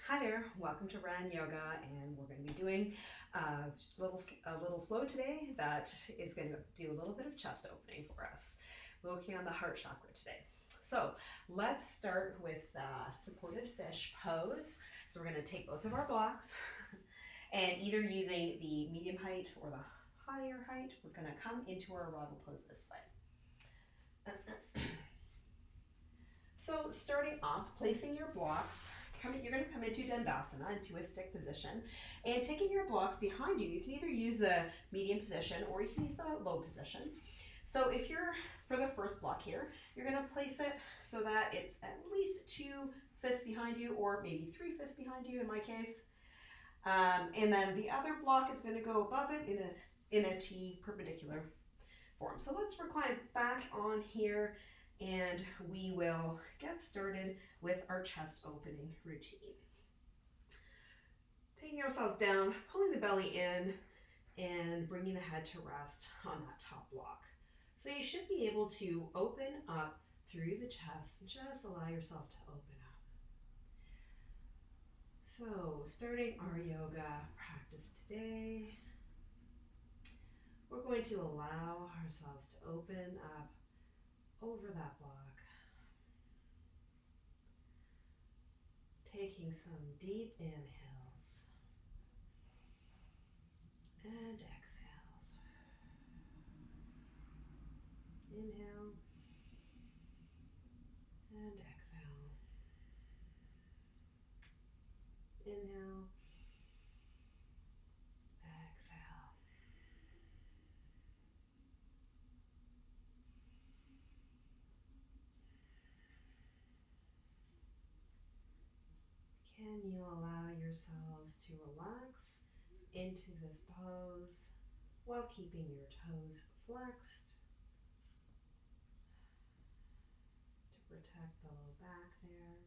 Hi there, welcome to Ran Yoga, and we're going to be doing a little flow today that is going to do a little bit of chest opening for us. We're working on the heart chakra today. So let's start with supported fish pose. So we're going to take both of our blocks and either using the medium height or the higher height, we're going to come into our arrival pose this way. So starting off, placing your blocks, you're going to come into Dandasana, into a stick position, and taking your blocks behind you. You can either use the medium position or you can use the low position. So if you're, for the first block here, you're going to place it so that it's at least 2 fists behind you, or maybe 3 fists behind you in my case. And then the other block is going to go above it in a T perpendicular form. So let's recline back on here and we will get started with our chest opening routine. Taking ourselves down, pulling the belly in, and bringing the head to rest on that top block. So you should be able to open up through the chest and just allow yourself to open up. So starting our yoga practice today, we're going to allow ourselves to open up over that block. Taking some deep inhales and exhales. Inhale and exhale. Inhale, exhale. Can you allow yourselves to relax into this pose while keeping your toes flexed to protect the low back there?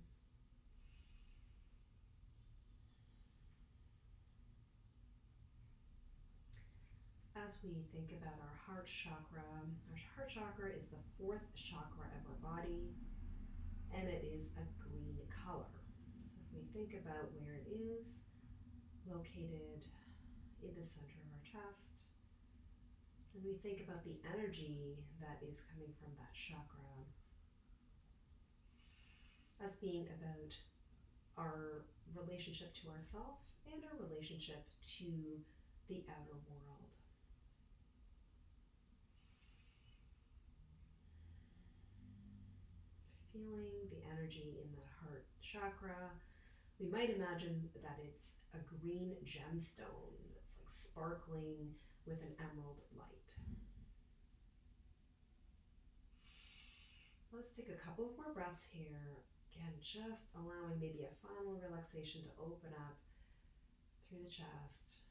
As we think about our heart chakra is the 4th chakra of our body, and it is a green color. So if we think about where it is located in the center of our chest, and we think about the energy that is coming from that chakra as being about our relationship to ourself and our relationship to the outer world. Feeling the energy in that heart chakra, we might imagine that it's a green gemstone that's like sparkling with an emerald light. Let's take a couple of more breaths here. Again, just allowing maybe a final relaxation to open up through the chest.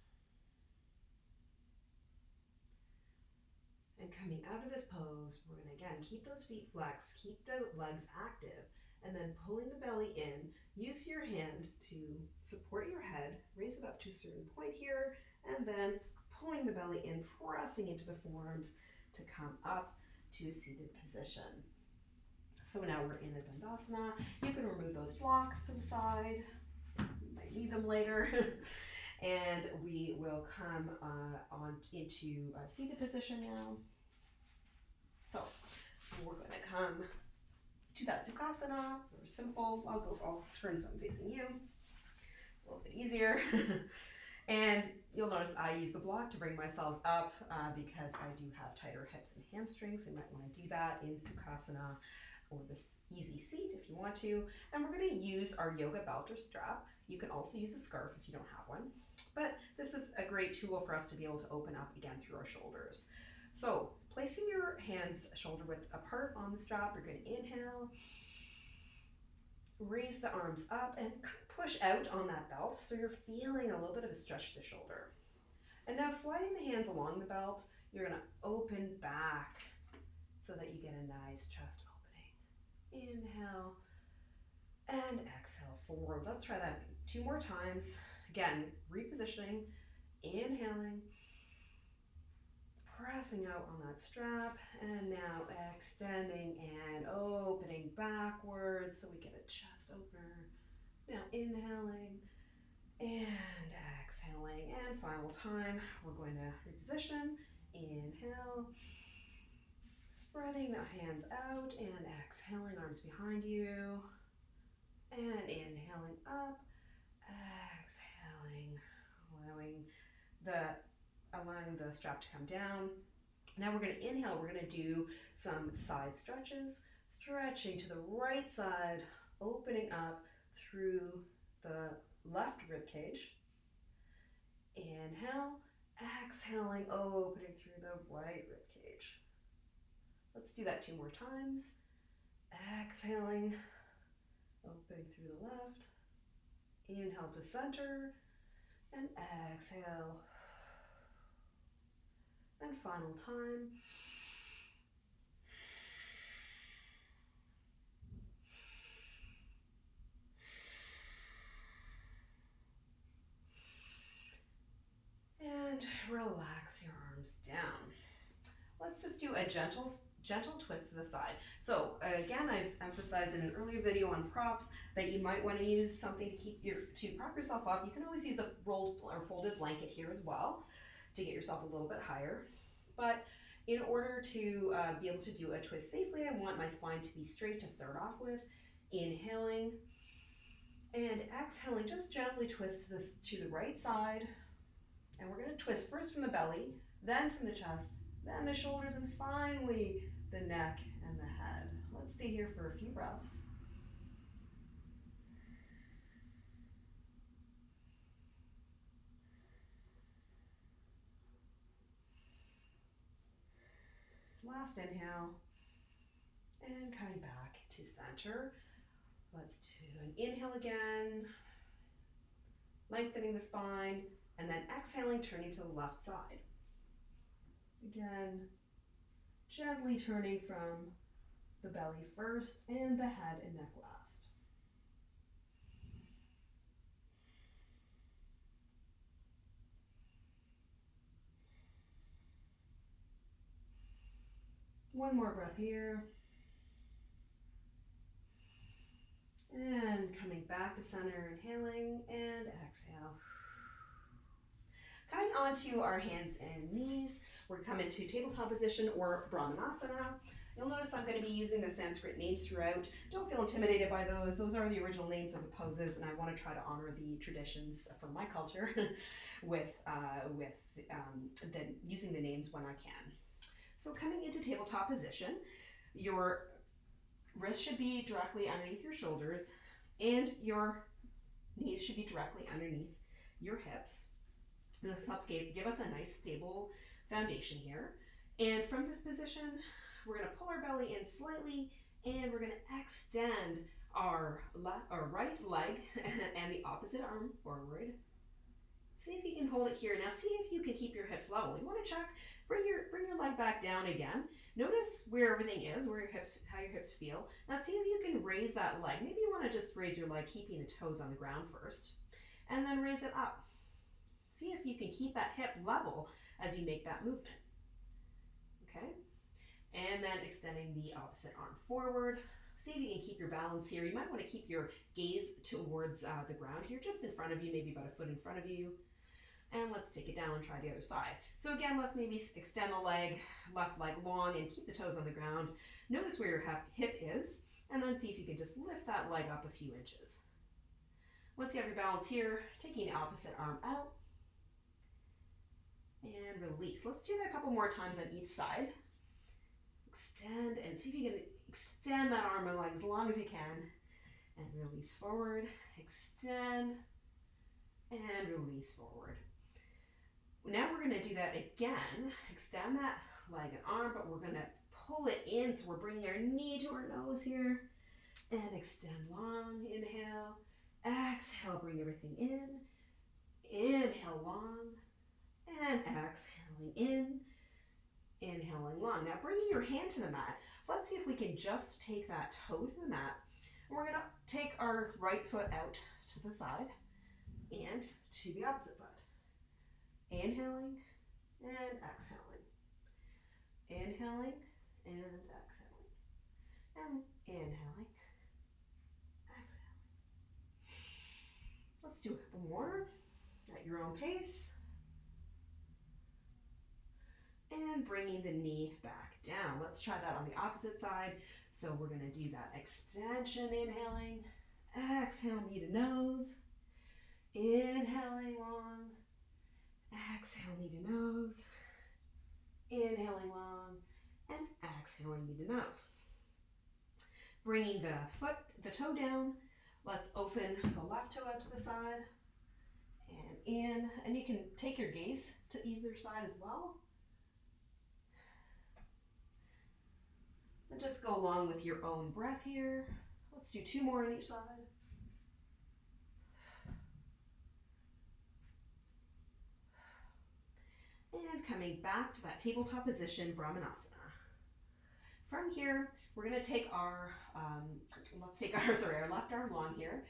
And coming out of this pose, we're going to again keep those feet flexed, keep the legs active, and then pulling the belly in. Use your hand to support your head, raise it up to a certain point here, and then pulling the belly in, pressing into the forearms to come up to a seated position. So now we're in a Dandasana. You can remove those blocks to the side. You might need them later. And we will come on into a seated position now. So we're going to come to that Sukhasana. Very simple. I'll turn so I'm facing you. It's a little bit easier. And you'll notice I use the block to bring myself up because I do have tighter hips and hamstrings. So you might want to do that in Sukhasana or this easy seat if you want to. And we're going to use our yoga belt or strap. You can also use a scarf if you don't have one. But this is a great tool for us to be able to open up again through our shoulders. So placing your hands shoulder width apart on the strap, you're going to inhale, raise the arms up and push out on that belt so you're feeling a little bit of a stretch to the shoulder. And now sliding the hands along the belt, you're going to open back so that you get a nice chest opening. Inhale and exhale forward. Let's try that 2 more times. Again, repositioning, inhaling, pressing out on that strap, and now extending and opening backwards so we get a chest opener Now inhaling and exhaling, and final time, we're going to reposition. Inhale, spreading the hands out, and exhaling, arms behind you, and inhaling up, exhaling, allowing the strap to come down. Now we're going to inhale, we're going to do some side stretches, stretching to the right side, opening up through the left rib cage. Inhale, exhaling, opening through the right rib cage. Let's do that 2 more times. Exhaling, opening through the left. Inhale to center, and exhale. And final time. And relax your arms down. Let's just do a gentle twist to the side. So again, I've emphasized in an earlier video on props that you might want to use something to prop yourself up. You can always use a rolled or folded blanket here as well to get yourself a little bit higher. But in order to be able to do a twist safely, I want my spine to be straight to start off with. Inhaling and exhaling, just gently twist to the right side. And we're going to twist first from the belly, then from the chest, then the shoulders, and finally the neck and the head. Let's stay here for a few breaths. Last inhale, and coming back to center. Let's do an inhale again, lengthening the spine, and then exhaling, turning to the left side. Again, gently turning from the belly first and the head and neck last. One more breath here. And coming back to center, inhaling and exhale. Coming onto our hands and knees, we're coming to tabletop position or Brahmanasana. You'll notice I'm going to be using the Sanskrit names throughout. Don't feel intimidated by those. Those are the original names of the poses, and I want to try to honor the traditions from my culture with using the names when I can. So coming into tabletop position, your wrists should be directly underneath your shoulders, and your knees should be directly underneath your hips. This helps give us a nice stable foundation here. And from this position, we're going to pull our belly in slightly, and we're going to extend our right leg and the opposite arm forward. See if you can hold it here. Now see if you can keep your hips level. You want to check, bring your leg back down again. Notice where everything is, how your hips feel. Now see if you can raise that leg. Maybe you want to just raise your leg, keeping the toes on the ground first, and then raise it up. See if you can keep that hip level as you make that movement. Okay? And then extending the opposite arm forward. See if you can keep your balance here. You might want to keep your gaze towards the ground here, just in front of you, maybe about a foot in front of you. And let's take it down and try the other side. So again, let's maybe extend the leg, left leg long, and keep the toes on the ground. Notice where your hip is, and then see if you can just lift that leg up a few inches. Once you have your balance here, taking the opposite arm out, and release. Let's do that a couple more times on each side. Extend, and see if you can extend that arm and leg as long as you can. And release forward, extend, and release forward. Now we're going to do that again. Extend that leg and arm, but we're going to pull it in, so we're bringing our knee to our nose here. And extend long, inhale. Exhale, bring everything in. Inhale long. And exhaling in, inhaling long. Now bringing your hand to the mat, let's see if we can just take that toe to the mat. We're going to take our right foot out to the side and to the opposite side. Inhaling and exhaling. Inhaling and exhaling. And inhaling, exhaling. Let's do a couple more at your own pace. And bringing the knee back down. Let's try that on the opposite side. So we're going to do that extension, inhaling, exhale, knee to nose, inhaling long, exhale, knee to nose, inhaling long, and exhaling, knee to nose. Bringing the toe down. Let's open the left toe out to the side and in, and you can take your gaze to either side as well. And just go along with your own breath here. Let's do 2 more on each side. And coming back to that tabletop position, Brahmanasana. From here, we're going to take our, our left arm long here.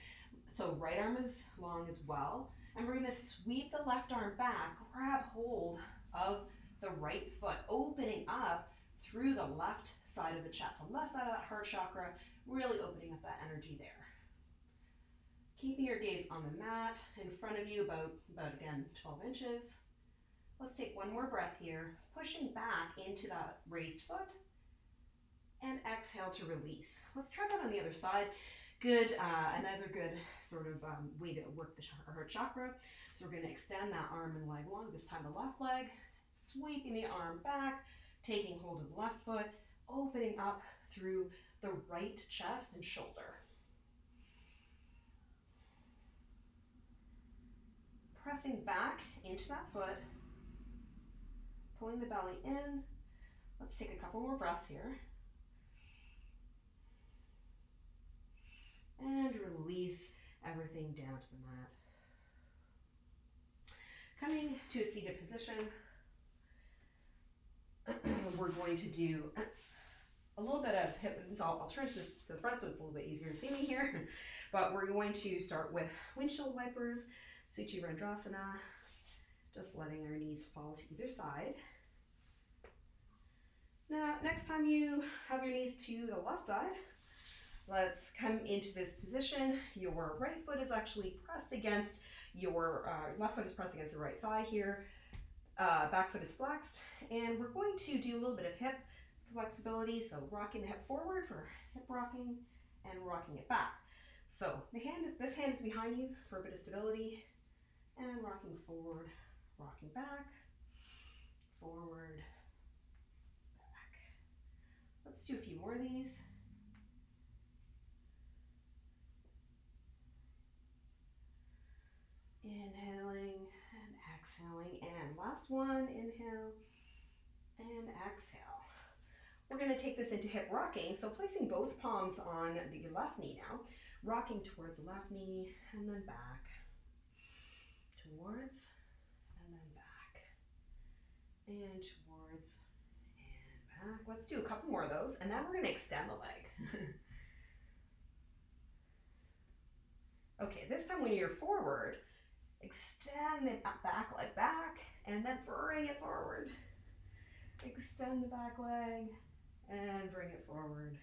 So right arm is long as well. And we're going to sweep the left arm back, grab hold of the right foot, opening up through the left side of the chest. So left side of that heart chakra, really opening up that energy there. Keeping your gaze on the mat in front of you, about again, 12 inches. Let's take 1 more breath here, pushing back into that raised foot, and exhale to release. Let's try that on the other side. Good, another good sort of way to work the heart chakra. So we're going to extend that arm and leg long, this time the left leg, sweeping the arm back, taking hold of the left foot, opening up through the right chest and shoulder. Pressing back into that foot, pulling the belly in. Let's take a couple more breaths here. And release everything down to the mat. Coming to a seated position, we're going to do a little bit of hip, so I'll turn this to the front so it's a little bit easier to see me here, but we're going to start with windshield wipers, Suchi Rendrasana, just letting our knees fall to either side. Now, next time you have your knees to the left side, let's come into this position. Your right foot is actually pressed against your, left foot is pressed against your right thigh here. Back foot is flexed, and we're going to do a little bit of hip flexibility. So rocking the hip forward for hip rocking and rocking it back. So this hand is behind you for a bit of stability, and rocking forward, rocking back, forward, back. Let's do a few more of these. Inhaling and exhaling, and last one, inhale and exhale. We're going to take this into hip rocking, so placing both palms on the left knee now, rocking towards the left knee and then back, towards and then back, and towards and back. Let's do a couple more of those, and then we're going to extend the leg. Okay, this time when you're forward, extend the back leg back, and then bring it forward. Extend the back leg, and bring it forward,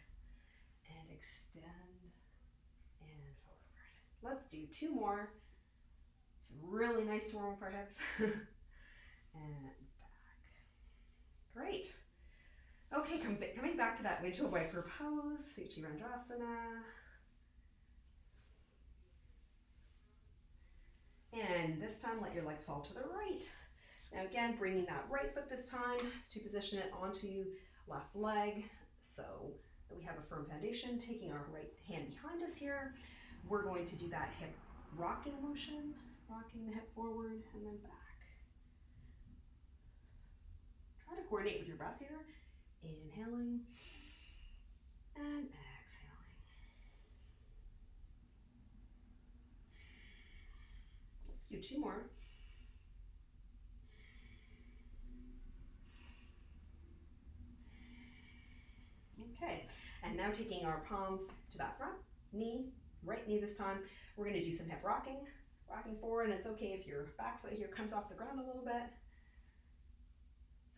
and extend, and forward. Let's do 2 more. It's really nice to warm up our hips. And back. Great. Okay, coming back to that windshield wiper pose, Suchi Rendrasana. And this time, let your legs fall to the right. Now again, bringing that right foot this time to position it onto left leg so that we have a firm foundation. Taking our right hand behind us here, we're going to do that hip rocking motion, rocking the hip forward and then back. Try to coordinate with your breath here. Inhaling and exhaling. Let's do 2 more. Okay, and now taking our palms to that front knee, right knee this time, we're going to do some hip rocking, rocking forward, and it's okay if your back foot here comes off the ground a little bit.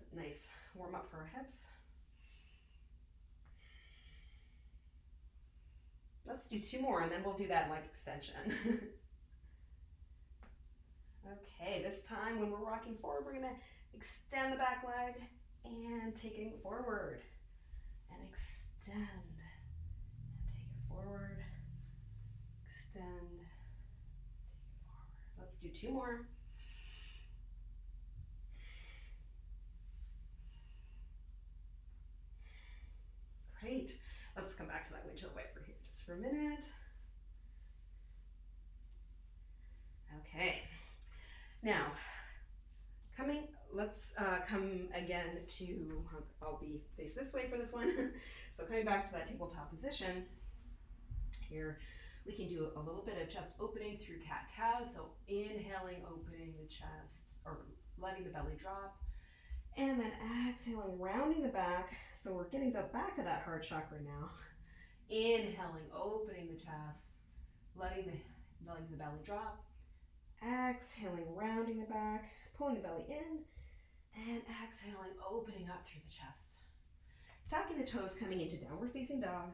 It's a nice warm up for our hips. Let's do 2 more, and then we'll do that leg extension. Okay, this time when we're rocking forward, we're gonna extend the back leg and taking it forward. And extend and take it forward. Extend, take it forward. Let's do 2 more. Great. Let's come back to that windshield wiper here just for a minute. Okay. Now, let's come again to, I'll be face this way for this one. So coming back to that tabletop position, here we can do a little bit of chest opening through cat-cow. So inhaling, opening the chest, or letting the belly drop. And then exhaling, rounding the back. So we're getting the back of that heart chakra now. Inhaling, opening the chest, letting the belly drop. Exhaling, rounding the back, pulling the belly in, and exhaling, opening up through the chest. Tucking the toes, coming into downward facing dog.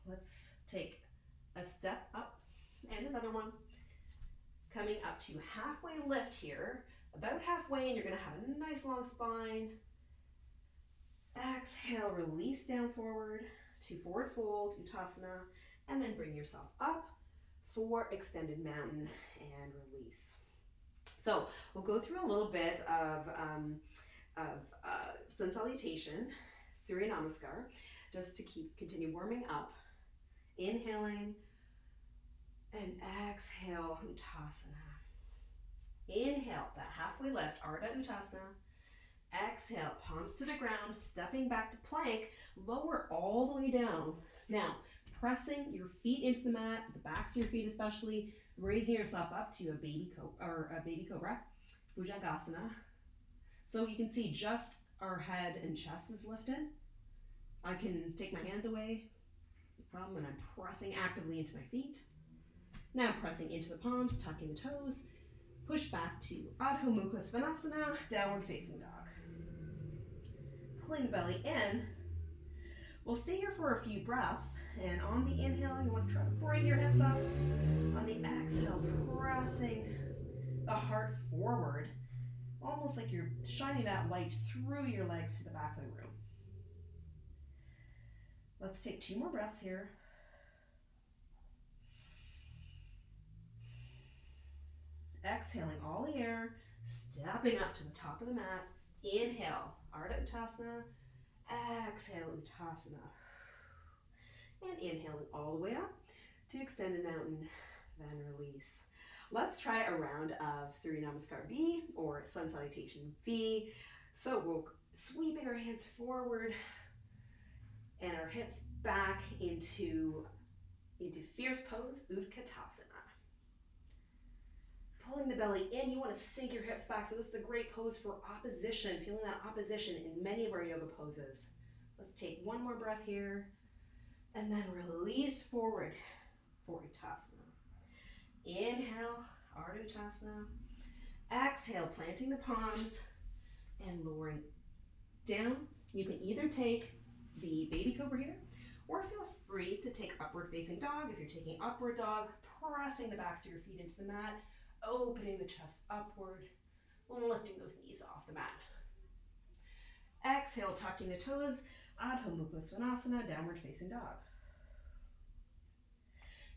Let's take a step up and another one. Coming up to halfway lift here, about halfway, and you're gonna have a nice long spine. Exhale, release down forward to forward fold, Uttasana, and then bring yourself up for extended mountain and release. So we'll go through a little bit of sun salutation, Surya Namaskar, just to continue warming up. Inhaling and exhale, Uttasana. Inhale, that halfway lift, Ardha Uttasana. Exhale, palms to the ground, stepping back to plank, lower all the way down. Now, pressing your feet into the mat, the backs of your feet especially, raising yourself up to a baby cobra, Bhujangasana. So you can see just our head and chest is lifted. I can take my hands away from when I'm pressing actively into my feet. Now pressing into the palms, tucking the toes, push back to Adho Mukha Svanasana, downward facing dog. Pulling the belly in. We'll stay here for a few breaths, and on the inhale, you want to try to bring your hips up. On the exhale, pressing the heart forward, almost like you're shining that light through your legs to the back of the room. Let's take 2 more breaths here. Exhaling all the air, stepping up to the top of the mat. Inhale, Ardha Uttasana. Exhale, Uttasana. And inhaling all the way up to extended mountain, then release. Let's try a round of Surya Namaskar B or Sun Salutation B. So we'll sweeping our hands forward and our hips back into fierce pose, Utkatasana. Pulling the belly in, you want to sink your hips back. So this is a great pose for opposition, feeling that opposition in many of our yoga poses. Let's take 1 more breath here, and then release forward for Uttasana. Inhale, Ardha Uttasana. Exhale, planting the palms and lowering down. You can either take the baby cobra here, or feel free to take upward facing dog. If you're taking upward dog, pressing the backs of your feet into the mat, opening the chest upward, lifting those knees off the mat. Exhale, tucking the toes, Adho Mukha Svanasana, downward facing dog.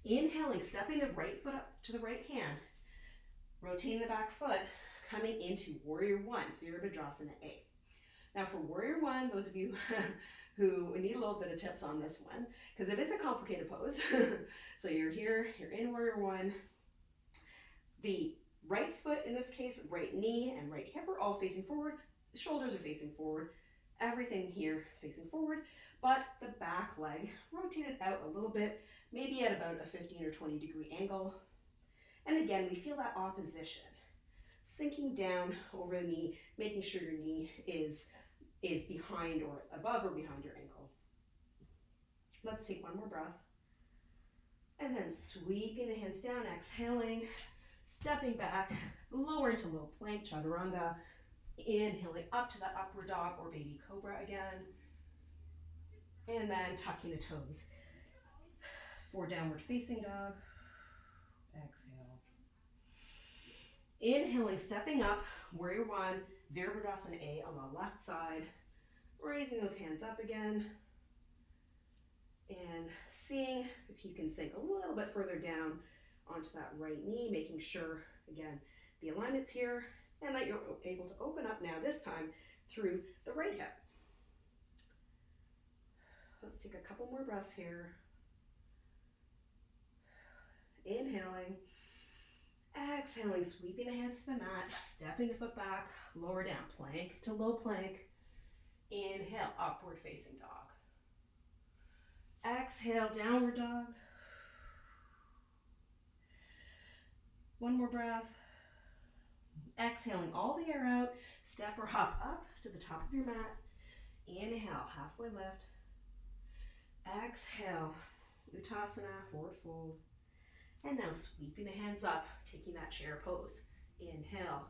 Inhaling, stepping the right foot up to the right hand, rotating the back foot, coming into Warrior 1, Virabhadrasana A. Now for Warrior 1, those of you who need a little bit of tips on this one, because it is a complicated pose. So you're here, you're in Warrior 1. The right foot, in this case, right knee and right hip are all facing forward. The shoulders are facing forward. Everything here facing forward, but the back leg rotated out a little bit, maybe at about a 15 or 20 degree angle. And again, we feel that opposition. Sinking down over the knee, making sure your knee is behind or above or behind your ankle. Let's take 1 more breath. And then sweeping the hands down, exhaling, stepping back, lower into low plank, chaturanga. Inhaling up to that upward dog or baby cobra again. And then tucking the toes for downward facing dog. Exhale. Inhaling, stepping up, Warrior One, Virabhadrasana A on the left side, raising those hands up again, and seeing if you can sink a little bit further down onto that right knee, making sure, again, the alignment's here, and that you're able to open up now, this time, through the right hip. Let's take a couple more breaths here. Inhaling, exhaling, sweeping the hands to the mat, stepping the foot back, lower down, plank to low plank. Inhale, upward facing dog. Exhale, downward dog. One more breath. Exhaling all the air out, step or hop up to the top of your mat. Inhale, halfway lift. Exhale, Uttasana, forward fold. And now sweeping the hands up, taking that chair pose. Inhale.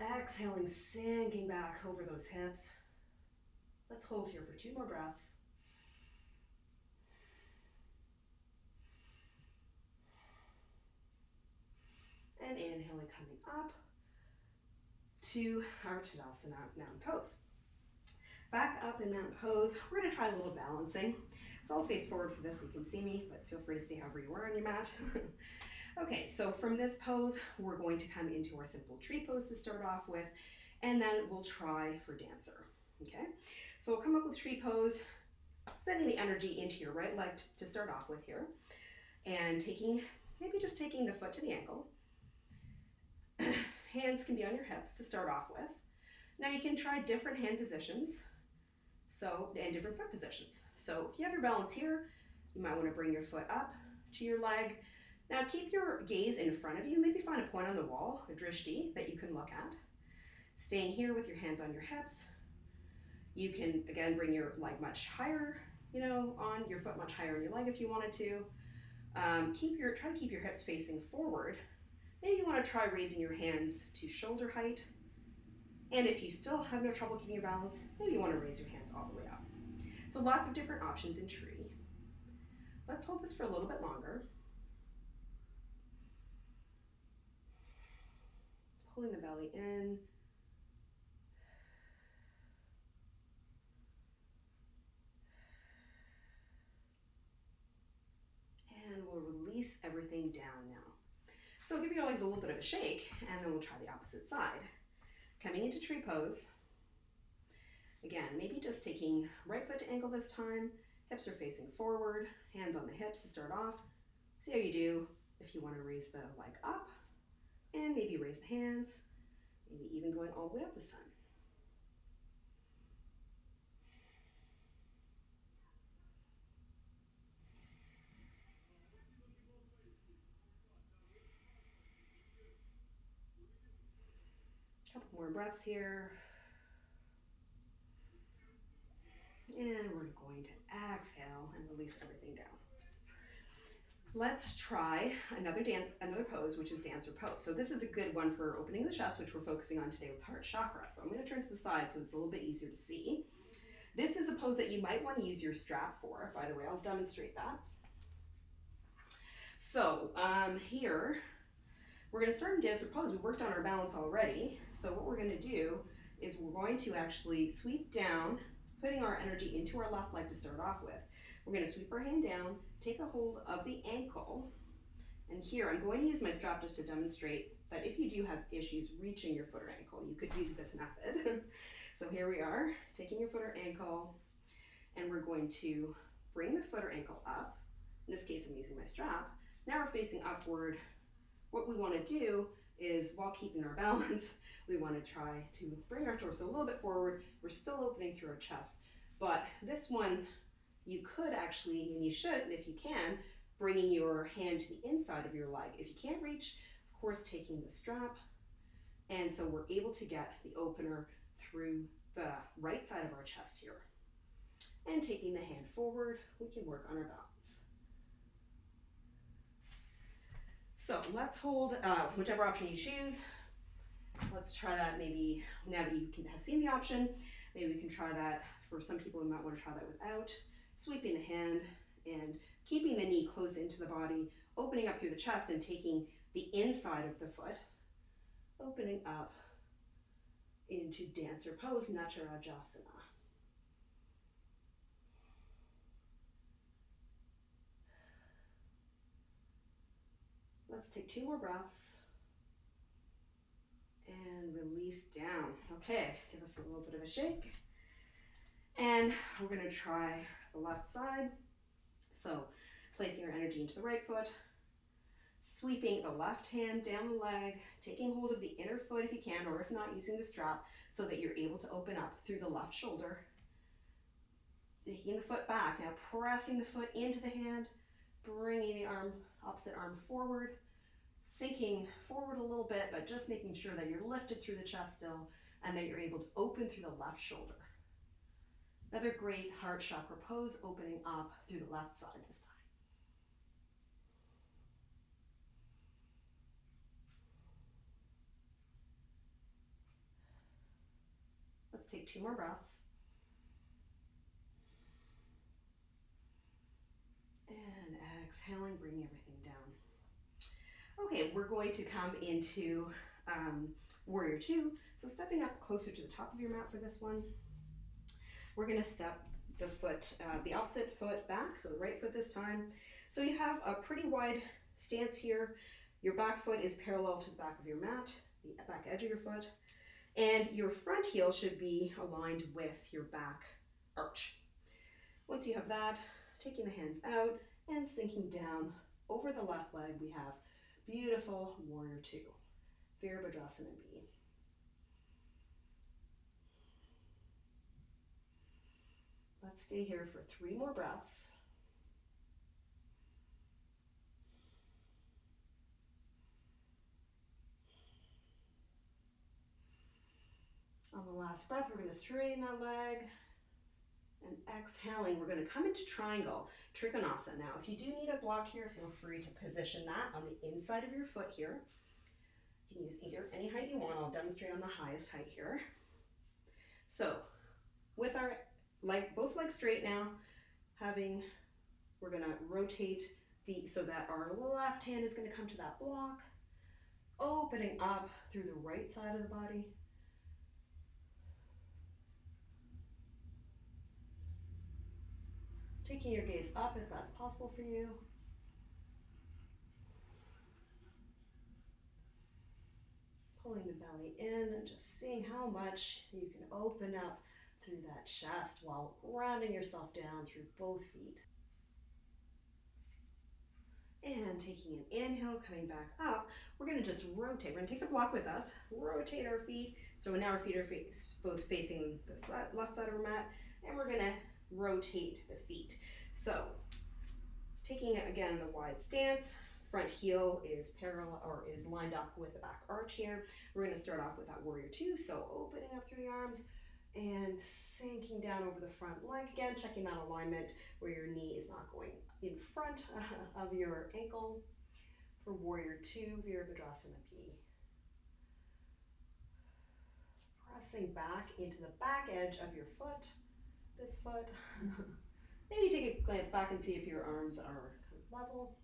Exhaling, sinking back over those hips. Let's hold here for 2 more breaths. And inhaling, coming up to our Tadasana mountain pose. Back up in mountain pose, we're going to try a little balancing. So I'll face forward for this so you can see me, but feel free to stay however you are on your mat. Okay, so from this pose, we're going to come into our simple tree pose to start off with, and then we'll try for dancer. Okay, so we'll come up with tree pose, sending the energy into your right leg to start off with here, and maybe just taking the foot to the ankle. Hands can be on your hips to start off with. Now you can try different hand positions, and different foot positions. So if you have your balance here, you might want to bring your foot up to your leg. Now keep your gaze in front of you. Maybe find a point on the wall, a drishti, that you can look at. Staying here with your hands on your hips. You can, again, bring your leg much higher, on your foot much higher on your leg if you wanted to. Try to keep your hips facing forward. Maybe you want to try raising your hands to shoulder height. And if you still have no trouble keeping your balance, maybe you want to raise your hands all the way up. So lots of different options in tree. Let's hold this for a little bit longer. Pulling the belly in. And we'll release everything down now. So give your legs a little bit of a shake, and then we'll try the opposite side. Coming into tree pose. Again, maybe just taking right foot to ankle this time. Hips are facing forward, hands on the hips to start off. See how you do if you want to raise the leg up, and maybe raise the hands, maybe even going all the way up this time. Couple more breaths here. And we're going to exhale and release everything down. Let's try another pose, which is dancer pose. So this is a good one for opening the chest, which we're focusing on today with heart chakra. So I'm going to turn to the side so it's a little bit easier to see. This is a pose that you might want to use your strap for. By the way, I'll demonstrate that. So here, we're going to start in dancer pose. We worked on our balance already. So what we're going to do is we're going to actually sweep down, putting our energy into our left leg to start off with. We're going to sweep our hand down, take a hold of the ankle, and here I'm going to use my strap just to demonstrate that if you do have issues reaching your foot or ankle, you could use this method. So here we are, taking your foot or ankle, and we're going to bring the foot or ankle up. In this case, I'm using my strap. Now we're facing upward. What we want to do is, while keeping our balance, we want to try to bring our torso a little bit forward. We're still opening through our chest, but this one, you could actually, and you should, if you can, bringing your hand to the inside of your leg. If you can't reach, of course, taking the strap. And so we're able to get the opener through the right side of our chest here. And taking the hand forward, we can work on our balance. So let's hold whichever option you choose. Let's try that maybe, now that you can have seen the option, maybe we can try that. For some people, we might want to try that without. Sweeping the hand and keeping the knee close into the body, opening up through the chest and taking the inside of the foot, opening up into dancer pose, Natarajasana. Let's take 2 more breaths and release down. Okay, give us a little bit of a shake. And we're going to try the left side. So placing your energy into the right foot, sweeping the left hand down the leg, taking hold of the inner foot if you can, or if not, using the strap so that you're able to open up through the left shoulder. Taking the foot back, now pressing the foot into the hand, bringing the arm, opposite arm forward, sinking forward a little bit, but just making sure that you're lifted through the chest still and that you're able to open through the left shoulder. Another great heart chakra pose, opening up through the left side this time. Let's take 2 more breaths. And exhaling, bring everything down. Okay, we're going to come into Warrior 2. So stepping up closer to the top of your mat for this one. We're going to step the foot, the opposite foot back, so the right foot this time. So you have a pretty wide stance here. Your back foot is parallel to the back of your mat, the back edge of your foot, and your front heel should be aligned with your back arch. Once you have that, taking the hands out and sinking down over the left leg, we have beautiful Warrior 2, Virabhadrasana B. Let's stay here for 3 more breaths. On the last breath, we're going to straighten that leg. And exhaling, we're going to come into triangle, Trikonasana. Now, if you do need a block here, feel free to position that on the inside of your foot here. You can use either any height you want. I'll demonstrate on the highest height here. So, with our both legs straight now, we're going to rotate so that our left hand is going to come to that block, opening up through the right side of the body. Taking your gaze up if that's possible for you. Pulling the belly in and just seeing how much you can open up through that chest while grounding yourself down through both feet. And taking an inhale, coming back up, we're going to just rotate. We're going to take the block with us, rotate our feet. So now our feet are both facing the left side of our mat, and we're going to rotate the feet. So taking again the wide stance, front heel is parallel or is lined up with the back arch here. We're going to start off with that Warrior 2, so opening up through the arms and sinking down over the front leg again, checking that alignment where your knee is not going in front of your ankle for Warrior 2, Virabhadrasana B. Pressing back into the back edge of your foot, this foot. Maybe take a glance back and see if your arms are level.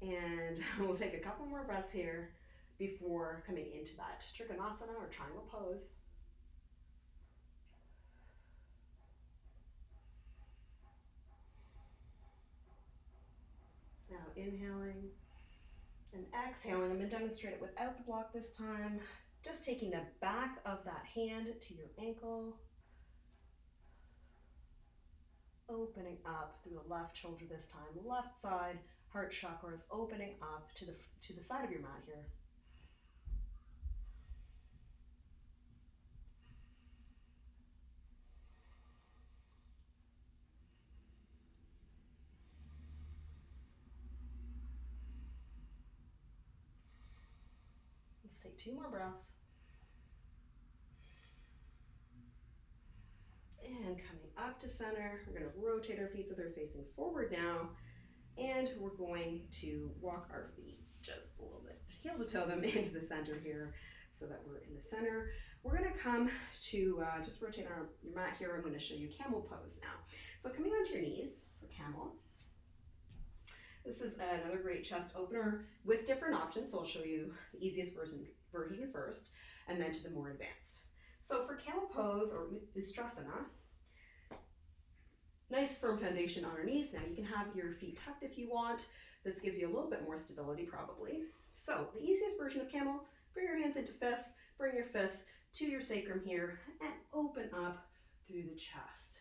And we'll take a couple more breaths here before coming into that Trikonasana or triangle pose. Now inhaling and exhaling. I'm going to demonstrate it without the block this time. Just taking the back of that hand to your ankle. Opening up through the left shoulder this time. Left side, heart chakra is opening up to the side of your mat here. Let's take 2 more breaths. And coming up to center, we're going to rotate our feet so they're facing forward now. And we're going to walk our feet just a little bit, heel to toe them into the center here so that we're in the center. we're gonna come to, just rotate your mat here. I'm gonna show you camel pose now. So coming onto your knees for camel. This is another great chest opener with different options. So I'll show you the easiest version first, and then to the more advanced. So for camel pose or Ustrasana, nice firm foundation on our knees. Now you can have your feet tucked if you want. This gives you a little bit more stability probably. So the easiest version of camel, bring your hands into fists, bring your fists to your sacrum here and open up through the chest.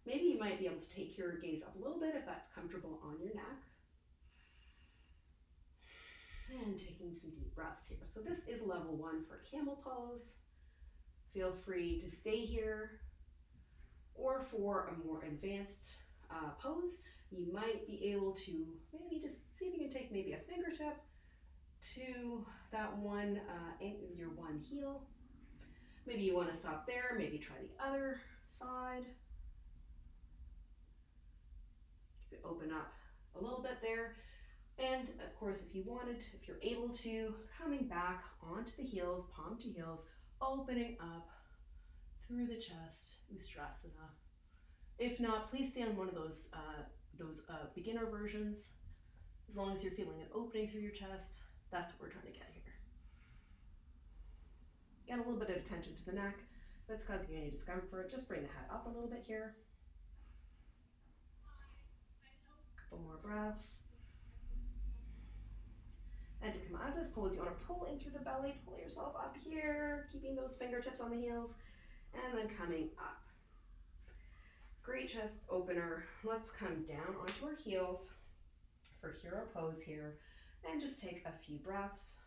Maybe you might be able to take your gaze up a little bit if that's comfortable on your neck. And taking some deep breaths here. So this is level 1 for camel pose. Feel free to stay here, or for a more advanced pose, you might be able to maybe just see if you can take maybe a fingertip to that one, your one heel. Maybe you want to stop there, maybe try the other side. Open up a little bit there. And of course, if you wanted, if you're able to, coming back onto the heels, palm to heels, opening up through the chest, Ustrasana. If not, please stay on one of those beginner versions. As long as you're feeling an opening through your chest, that's what we're trying to get here. Get a little bit of attention to the neck. If it's causing you any discomfort, just bring the head up a little bit here. Couple more breaths. And to come out of this pose, you want to pull in through the belly, pull yourself up here, keeping those fingertips on the heels, and then coming up. Great chest opener. Let's come down onto our heels for hero pose here, and just take a few breaths.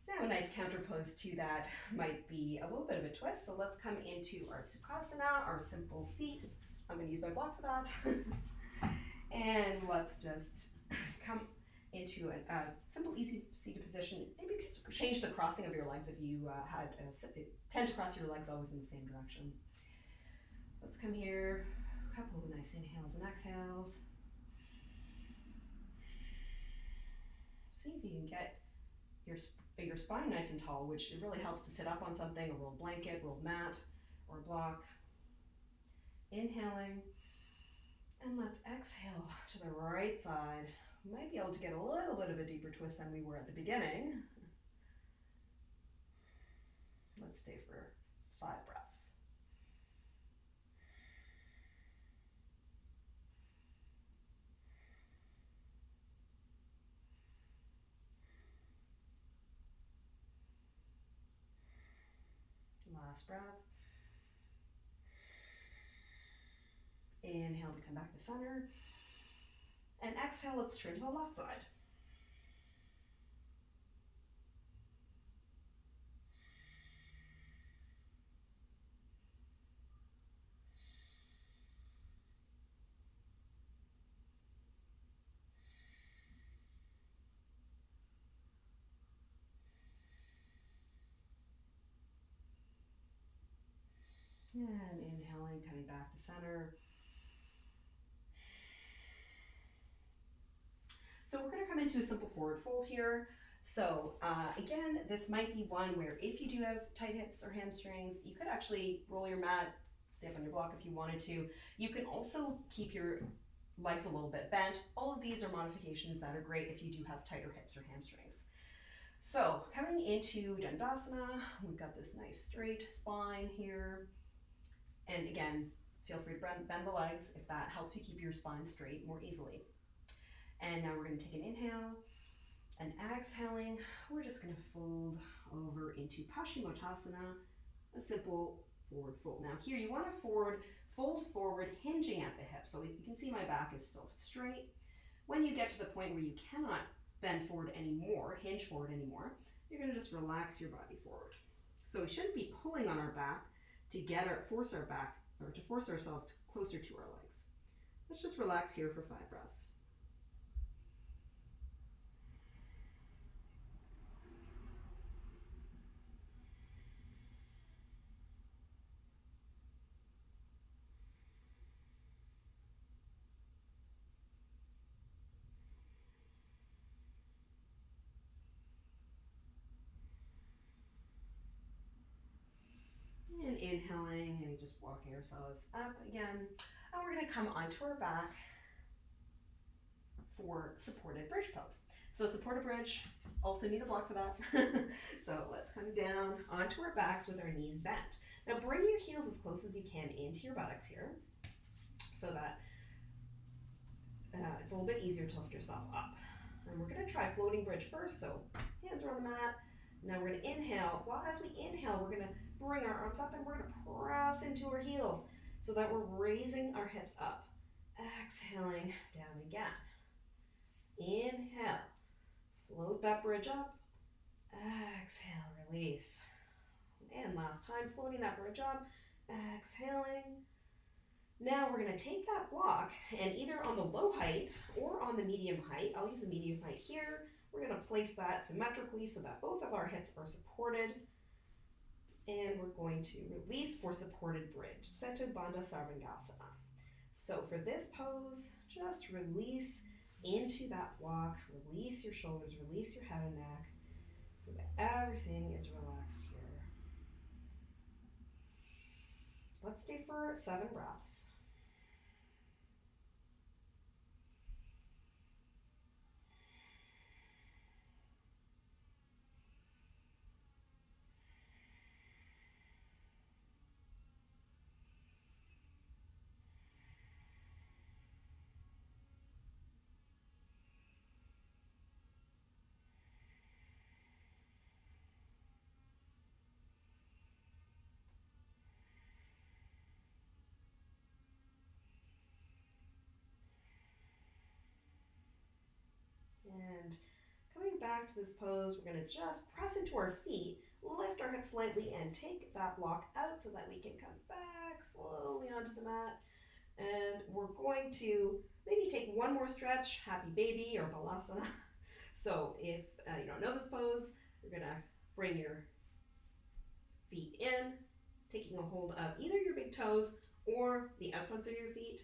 Now a nice counter pose to that might be a little bit of a twist. So let's come into our Sukhasana, our simple seat. I'm going to use my block for that. And let's just come into a simple, easy seated position. Maybe change the crossing of your legs if you tend to cross your legs always in the same direction. Let's come here, a couple of nice inhales and exhales. See if you can get your spine nice and tall, which it really helps to sit up on something, a rolled blanket, rolled mat, or block. Inhaling, and let's exhale to the right side. We might be able to get a little bit of a deeper twist than we were at the beginning. Let's stay for 5 breaths. Last breath. Inhale to come back to center. And exhale, let's turn to the left side. And inhaling, coming back to center. So we're going to come into a simple forward fold here. So again, this might be one where if you do have tight hips or hamstrings, you could actually roll your mat, stay up on your block if you wanted to. You can also keep your legs a little bit bent. All of these are modifications that are great if you do have tighter hips or hamstrings. So coming into Dandasana, we've got this nice straight spine here. And again, feel free to bend the legs if that helps you keep your spine straight more easily. And now we're going to take an inhale, and exhaling, we're just going to fold over into Paschimottanasana, a simple forward fold. Now here you want to fold forward, hinging at the hip. So you can see my back is still straight. When you get to the point where you cannot bend forward anymore, hinge forward anymore, you're going to just relax your body forward. So we shouldn't be pulling on our back to force ourselves closer to our legs. Let's just relax here for 5 breaths. inhaling and just walking ourselves up again. And we're going to come onto our back for supported bridge pose. So supported bridge, also need a block for that. So let's come down onto our backs with our knees bent. Now bring your heels as close as you can into your buttocks here so that it's a little bit easier to lift yourself up. And we're going to try floating bridge first, so hands are on the mat. Now we're going to inhale. Well, as we inhale, we're going to bring our arms up and we're going to press into our heels so that we're raising our hips up. Exhaling down again. Inhale, float that bridge up. Exhale, release. And last time, floating that bridge up, exhaling. Now we're going to take that block and either on the low height or on the medium height, I'll use the medium height here, we're going to place that symmetrically so that both of our hips are supported. And we're going to release for supported bridge, Setu Bandha Sarvangasana. So for this pose, just release into that block, release your shoulders, release your head and neck so that everything is relaxed here. Let's stay for 7 breaths. And coming back to this pose, we're going to just press into our feet, lift our hips slightly, and take that block out so that we can come back slowly onto the mat. And we're going to maybe take one more stretch, happy baby or balasana. So if you don't know this pose, you're going to bring your feet in, taking a hold of either your big toes or the outsides of your feet.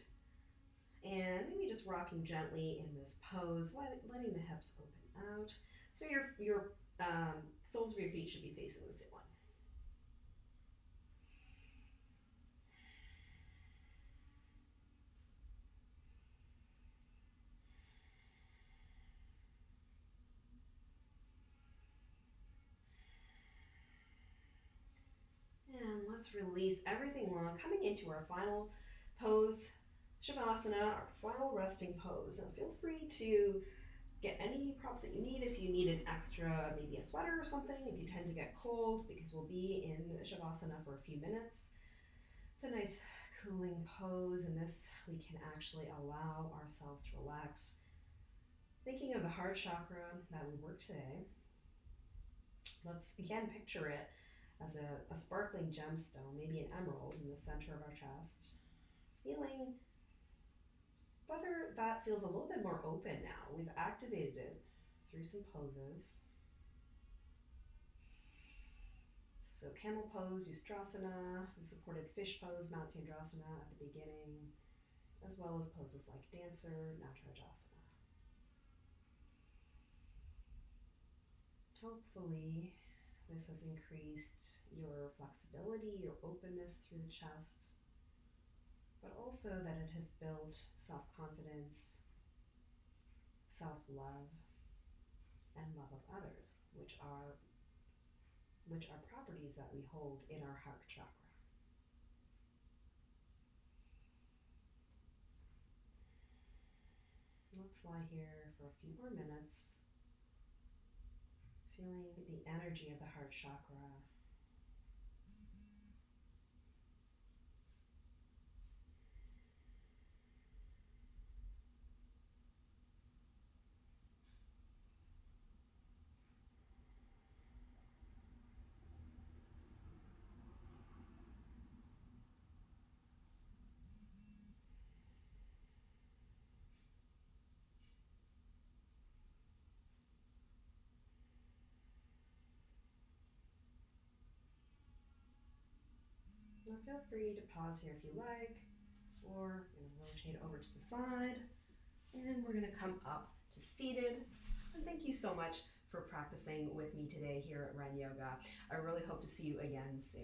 And maybe just rocking gently in this pose, letting the hips open out. So your soles of your feet should be facing the ceiling. And let's release everything long, coming into our final pose, Shavasana, our final resting pose. And feel free to get any props that you need if you need an extra, maybe a sweater or something, if you tend to get cold, because we'll be in Shavasana for a few minutes. It's a nice cooling pose, and this we can actually allow ourselves to relax. Thinking of the heart chakra that we worked today, let's again picture it as a sparkling gemstone, maybe an emerald in the center of our chest. Feeling whether that feels a little bit more open now. We've activated it through some poses. So camel pose, Ustrasana, the supported fish pose, Matsyendrasana at the beginning, as well as poses like dancer, Natarajasana. Hopefully this has increased your flexibility, your openness through the chest, but also that it has built self-confidence, self-love, and love of others, which are properties that we hold in our heart chakra. Let's lie here for a few more minutes, feeling the energy of the heart chakra. Now feel free to pause here if you like, or rotate over to the side. And we're going to come up to seated. And thank you so much for practicing with me today here at Ren Yoga. I really hope to see you again soon.